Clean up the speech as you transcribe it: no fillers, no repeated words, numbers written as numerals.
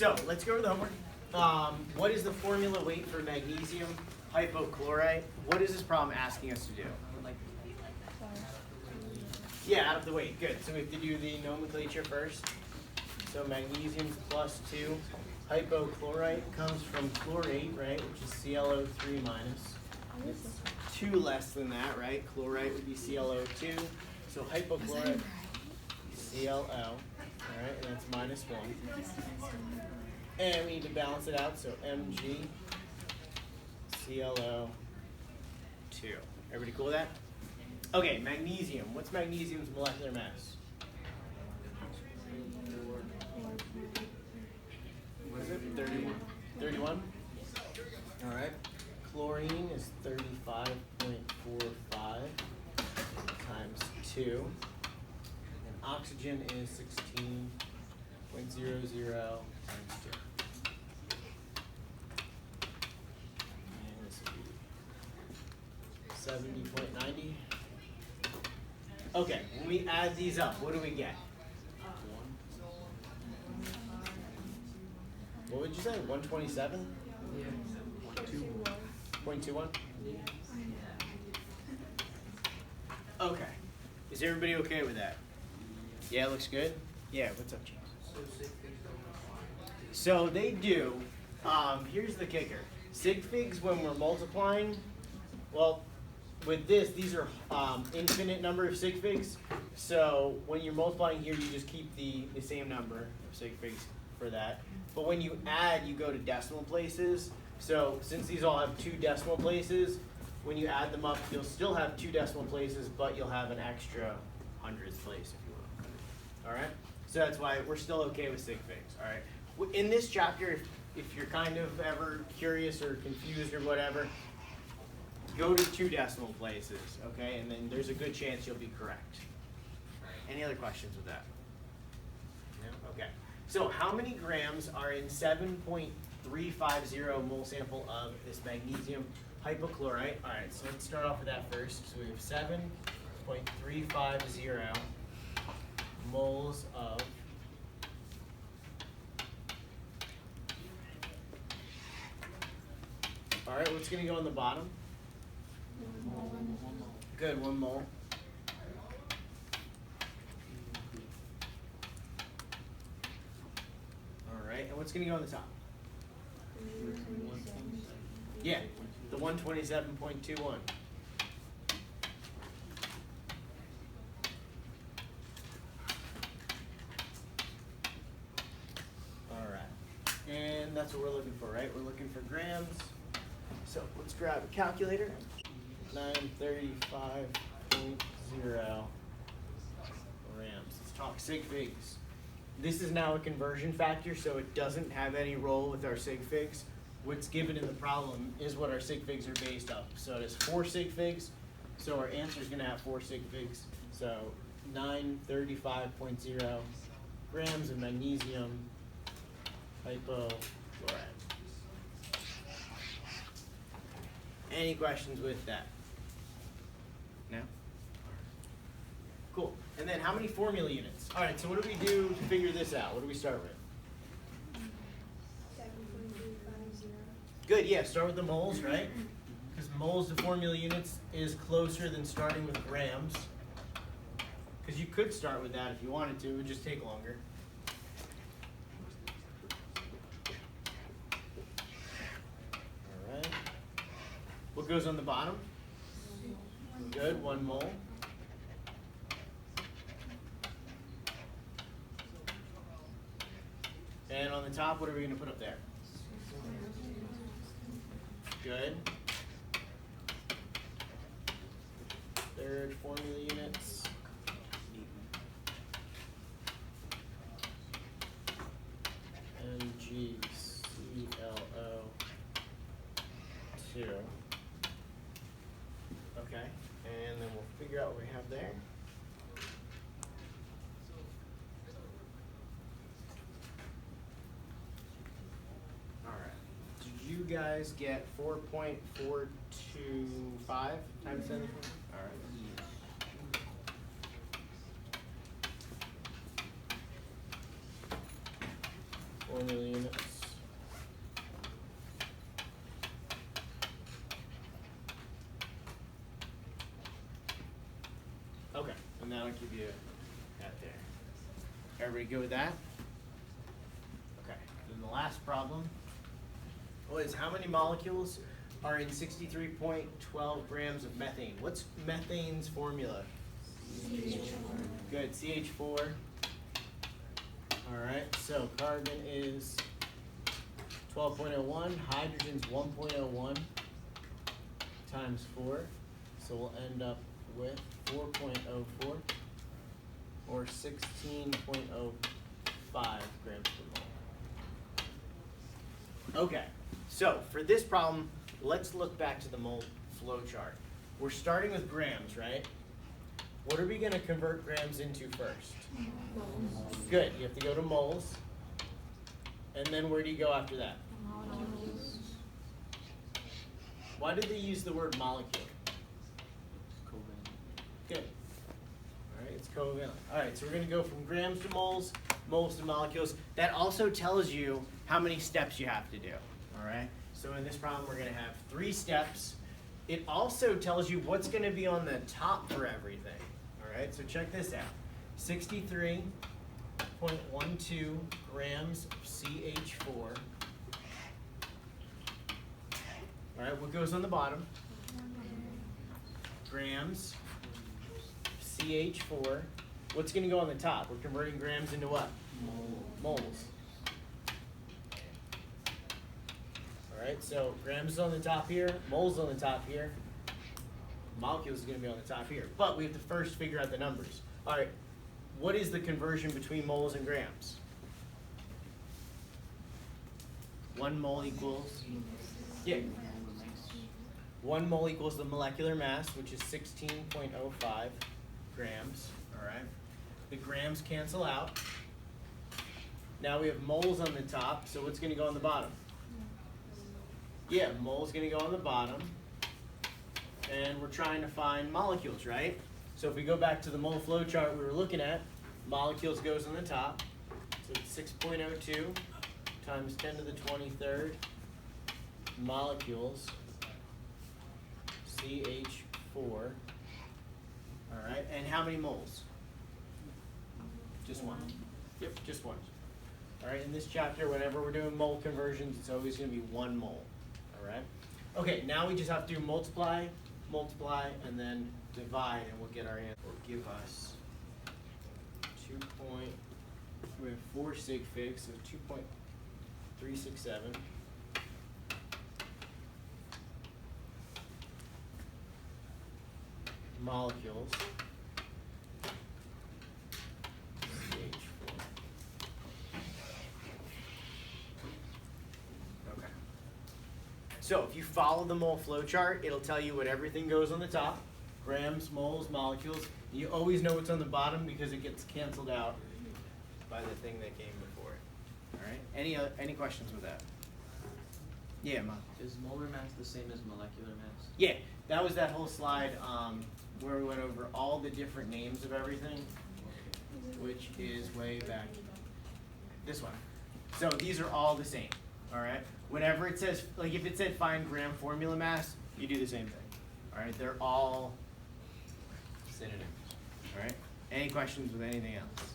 So let's go over the homework. What is the formula weight for magnesium hypochlorite? What is this problem asking us to do? Yeah, out of the weight. Good. So we have to do the nomenclature first. So magnesium's +2. Hypochlorite comes from chlorate, right, which is ClO3 minus. It's 2 less than that, right? Chlorite would be ClO2. So hypochlorite, ClO, all right, and that's -1. And we need to balance it out, so Mg, ClO2. Everybody cool with that? Okay, magnesium. What's magnesium's molecular mass? What is it? 31. 31? All right. Chlorine is 35.45 times 2. And oxygen is 16.00 times 2. And this would be 70.90. Okay, when we add these up, what do we get? What would you say? 127? Yeah. 0.21? Okay. Is everybody okay with that? Yeah, it looks good? Yeah, what's up, James? So they do. Here's the kicker. Sig figs, when we're multiplying, well, with this, these are infinite number of sig figs. So when you're multiplying here, you just keep the same number of sig figs for that. But when you add, you go to decimal places. So since these all have 2 decimal places, when you add them up, you'll still have 2 decimal places, but you'll have an extra hundredths place, if you will. All right? So that's why we're still okay with sig figs. All right? In this chapter, if you're kind of ever curious or confused or whatever, go to 2 decimal places, okay? And then there's a good chance you'll be correct. All right. Any other questions with that? No? Okay. So how many grams are in 7.350 mole sample of this magnesium hypochlorite? All right, so let's start off with that first. So we have 7.350 moles of all right, what's going to go on the bottom? Good, 1 mole. All right, and what's going to go on the top? Yeah, the 127.21. All right, and that's what we're looking for, right? We're looking for grams. So let's grab a calculator. 935.0 grams. Let's talk sig figs. This is now a conversion factor, so it doesn't have any role with our sig figs. What's given in the problem is what our sig figs are based off. So it is 4 sig figs, so our answer is going to have 4 sig figs. So 935.0 grams of magnesium hypochlorite. Any questions with that? No? Cool. And then how many formula units? All right, so what do we do to figure this out? What do we start with? 7.350. Good, yeah, start with the moles, right? Because moles to formula units is closer than starting with grams. Because you could start with that if you wanted to, it would just take longer. All right. What goes on the bottom? Good, 1 mole. And on the top, what are we going to put up there? Good. Third formula units. MgClO2. Okay, and then we'll figure out what we have there. All right. Did you guys get 4.425 times 10? All right. Formula unit. I'll give you that there. Everybody good with that? Okay, then the last problem was how many molecules are in 63.12 grams of methane? What's methane's formula? CH4. Good, CH4. All right, so carbon is 12.01, hydrogen's 1.01 times 4. So we'll end up with 4.04 or 16.05 grams per mole. Okay, so for this problem, let's look back to the mole flow chart. We're starting with grams, right? What are we going to convert grams into first? Moles. Good, you have to go to moles. And then where do you go after that? Molecules. Why did they use the word molecule? Good. All right, it's covalent. All right, so we're going to go from grams to moles, moles to molecules. That also tells you how many steps you have to do. All right, so in this problem, we're going to have 3 steps. It also tells you what's going to be on the top for everything. All right, so check this out. 63.12 grams of CH4. All right, what goes on the bottom? Grams. CH4. What's going to go on the top? We're converting grams into what? Moles. All right, so grams is on the top here, moles on the top here, molecules is going to be on the top here. But we have to first figure out the numbers. All right, what is the conversion between moles and grams? 1 mole equals? Yeah. 1 mole equals the molecular mass, which is 16.05 grams. All right. The grams cancel out. Now we have moles on the top, so what's going to go on the bottom? Yeah, mole's going to go on the bottom. And we're trying to find molecules, right? So if we go back to the mole flow chart we were looking at, molecules goes on the top. So it's 6.02 times 10 to the 23rd molecules, CH4. All right, and how many moles? Just 1. Yep, just 1. All right, in this chapter, whenever we're doing mole conversions, it's always going to be 1 mole. All right. Okay, now we just have to multiply, multiply, and then divide, and we'll get our answer. Will give us 4 sig figs, so 2.367. Molecules. Okay. So if you follow the mole flow chart, it'll tell you what everything goes on the top. Grams, moles, molecules. You always know what's on the bottom because it gets canceled out by the thing that came before it. All right. Any questions with that? Yeah, Ma. Is molar mass the same as molecular mass? Yeah, that was that whole slide where we went over all the different names of everything, which is way back this one. So these are all the same, all right? Whenever it says, like if it said find gram formula mass, you do the same thing, all right? They're all synonyms, all right? Any questions with anything else?